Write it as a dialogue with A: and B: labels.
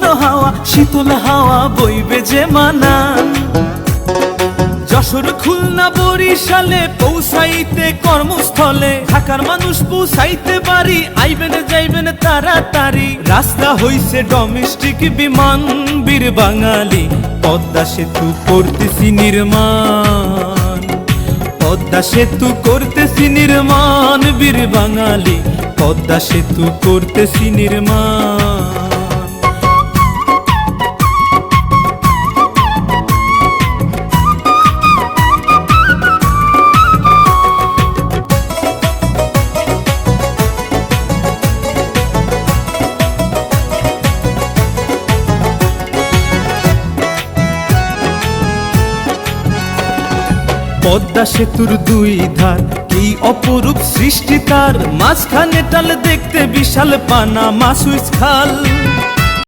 A: উষ্ণ হাওয়া শীতল হাওয়া বইবে যে মানান। যশোর খুলনা বরিশালে পৌঁছাইতে কর্মস্থলে, ঢাকার মানুষ পৌঁছাইতে পারি, আইবেন যাইবেন তাড়াতাড়ি। রাস্তা হইছে ডোমেস্টিক বিমান, বীর বাঙালি পদ্মা সেতু করতেছি নির্মাণ। পদ্মা সেতু করতেছি নির্মাণ, বীর বাঙালি পদ্মা সেতু করতেছি নির্মাণ। পদ্মা সেতুর দুই ধার কি অপরূপ সৃষ্টি তার, মাঝখানে টাল দেখতে বিশাল পানা মাসুইস খাল।